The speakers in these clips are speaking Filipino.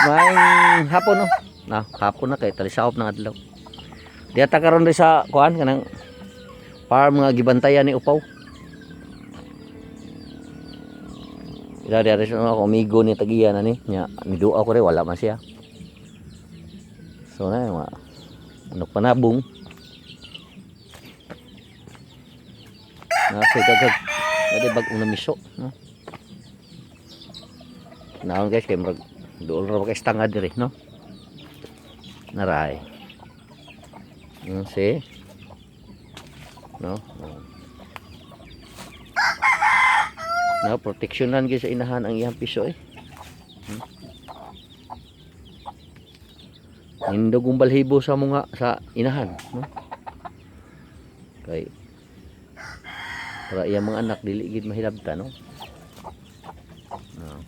may hapon no. Na hapon na kay talisahop ng adlaw. Diata karon rin sa kuan kanang farm nga gibantayan ni upaw. Ila diata sa ako amigo ni tagiyan na ni nya niduaw ko rin wala man siya. So na mga manok panabong. Na sa dagag dali bag-ong namiso no. Naon guys kay murag dool ra kay stanga diri no. Naray. See? No? No, proteksyonan gyud sa inahan ang iyang piso eh. Hindog balhibo sa mga sa inahan, no? Kay para iyang mga anak dili gid mahilabta, no? No.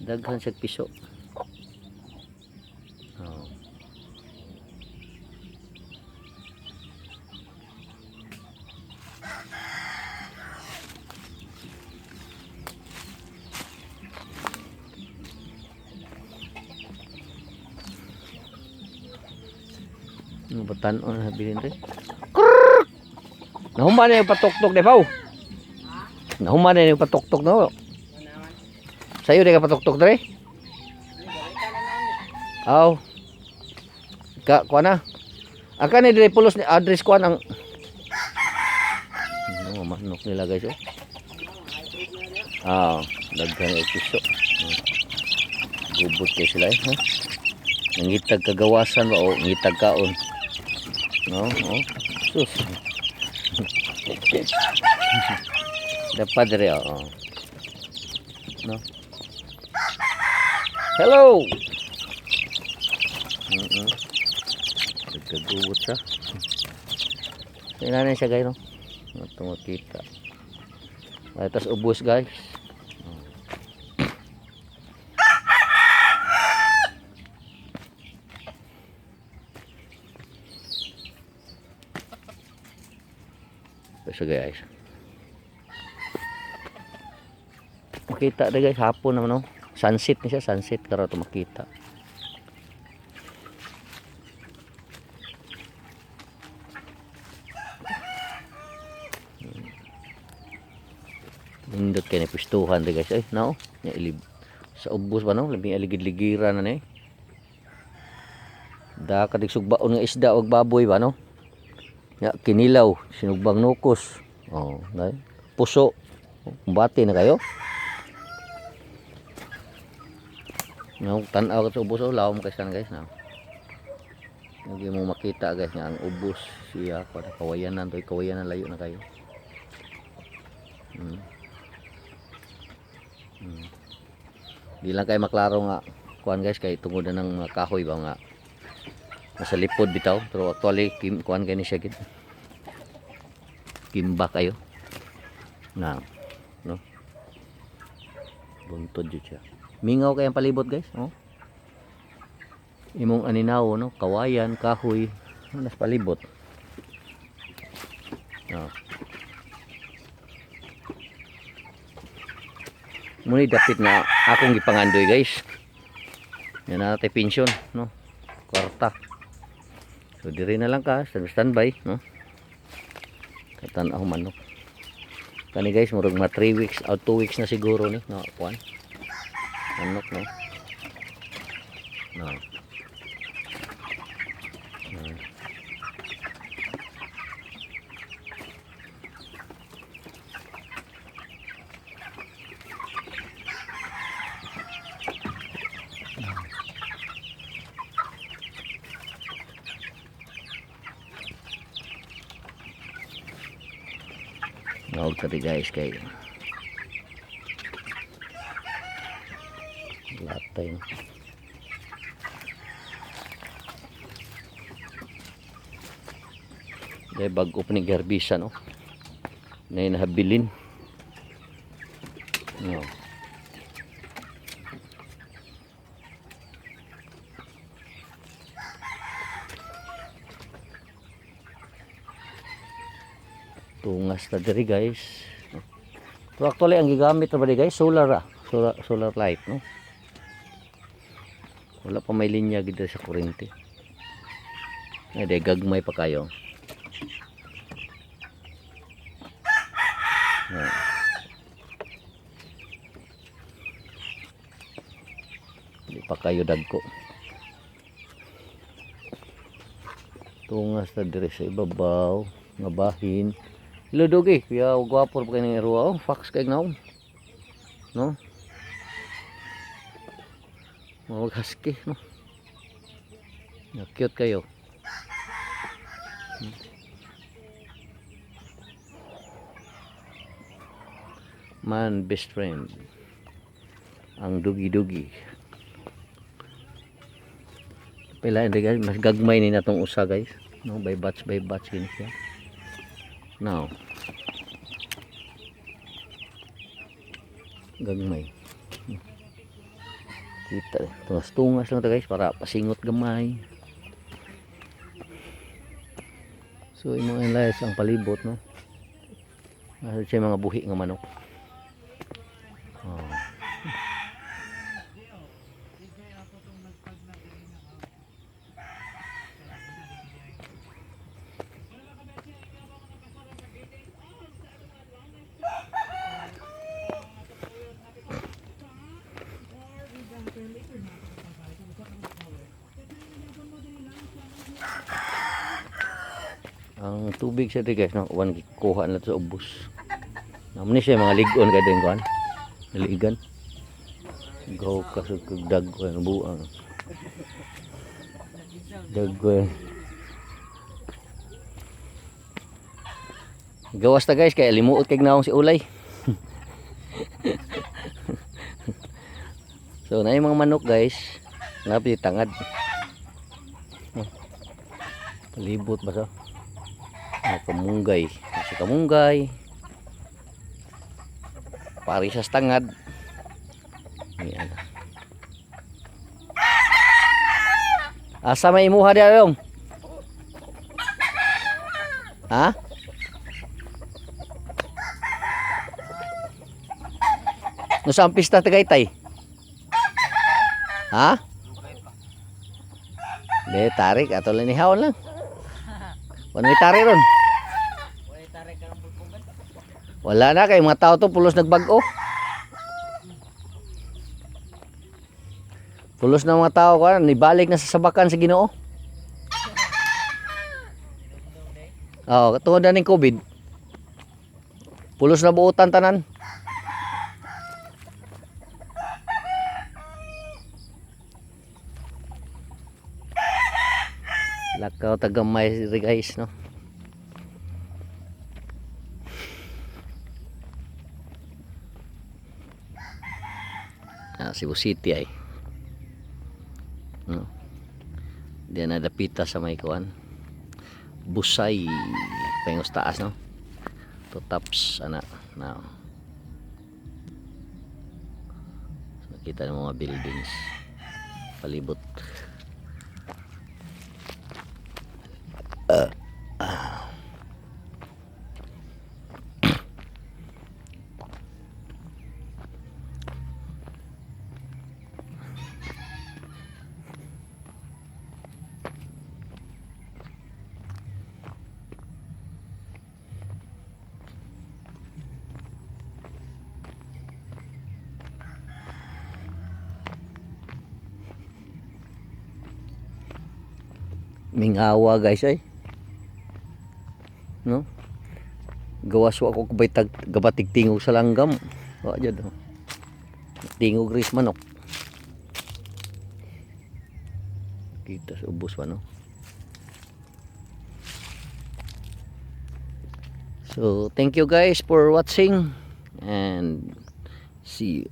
Daghan sa piso. Oh. Batan on habilin rin. Nahuman na yung patok-tok de pao. Nahuman na yung patok-tok no. Sayo di ka patok-tok dre? Aw. Kuha na. Aka ni dire pulos ni address kuha ang manok nila guys oh. Daghan ay piso. Gubot kay sila eh. Nangitag kagawasan ba o ngitag kaon. No, oh. Sus. Dapat dire oh. No. Hello. Nagkagubot siya. Tingnan siya guys no. Ito makita. Tapos ubos guys. So guys. Makita na guys hapon naman no. Sunset ni siya, sunset karo to makita. Indot kay ni pistuhan de guys ay no. Sa ubos ba no, labing aligid-ligiran na ni. Da kadig sugbaon nga isda og baboy ba no. Ya kinilaw, sinugbang nukos. Oh, dai. Puso. Bati na kayo. No, tan-aw ka sa ubos o lawom kay san guys na. Hindi mo makita guys nga ang ubos siya para kawayanan to, kawayanan layo na kayo. Di lang kay maklaro nga kuan guys kay tungod na ng kahoy ba nga nasa lipod bitaw pero actually kuan kay ni siya gid. Kimba kayo. Na no. Buntod jud siya. Mingaw kay ang palibot guys, oh. Imong aninaw no, kawayan, kahoy, nas palibot. No. Muni dapit na akong gipangandoy guys. Yan na natin pensyon, no. Kwarta. So diri na lang ka, standby, no. Katan-aw manok. Kani guys, murag ma 3 weeks o 2 weeks na siguro ni, no, kuan. Manok no. No. Nawag tadi guys kay latay no. Dahil bago pa ni garbisa no. Na inahabilin. No. Tungas na diri guys. Pero actually ang gigamit na ba di guys? Solar light, no? Wala pa may linya gid sa kuryente. Ay, di gagmay pa kayo. Di pa kayo dagko. Tungas na diri sa ibabaw nga bahin. Hello dogi, kuya gwapo pa kayo ng iruwa. Oh, fax kay naon. No? Mga husky, no? Cute kayo. Man best friend. Ang dugi-dugi. Pila hindi guys, mas gagmay ni natong usa guys. No, by batch gini siya. Now. Gagmay. Kita tungas lang to guys para pasingot gamay. So imo analyze ang palibot, no. Asa siya mga buhi nga manok. Oh. Ang tubig siya di guys, no, uwan kuha na sa ubos. Naman siya mga ligon ka din kuan. Ligan. Gaw kasug dag ko ang buang. Dag. Gawas ta guys kay limuot kay naong si ulay. So na yung mga manok guys, napit tangad. Palibot ba sa? Kamunggay. Si kamunggay. Parisas tangad. Ayan. Asa may imuha di ayong? Ha? Nasa ang pista Tagaytay? Ha? Be tarik ato lang ni haon lang. Wala may tarik ron. Wala na kay mga tao to pulos nagbag-o. Pulos na mga tao ko nibalik na sa sabakan sa Ginoo. Oh, tungod na ning COVID. Pulos na buutan tanan. Lakaw tagamay guys, no. Cebu City ay. No. Diyan ada pita sa may kuan. Busay pengos taas, no. To tops ana now. So, nakita ng mga buildings palibot. Mingawa guys ay. No? Gawas wa ko kubay gabatig tingog sa langgam. Wa jud. Tingog ris manok. Kita sa ubos pa, no. So thank you guys for watching and see you.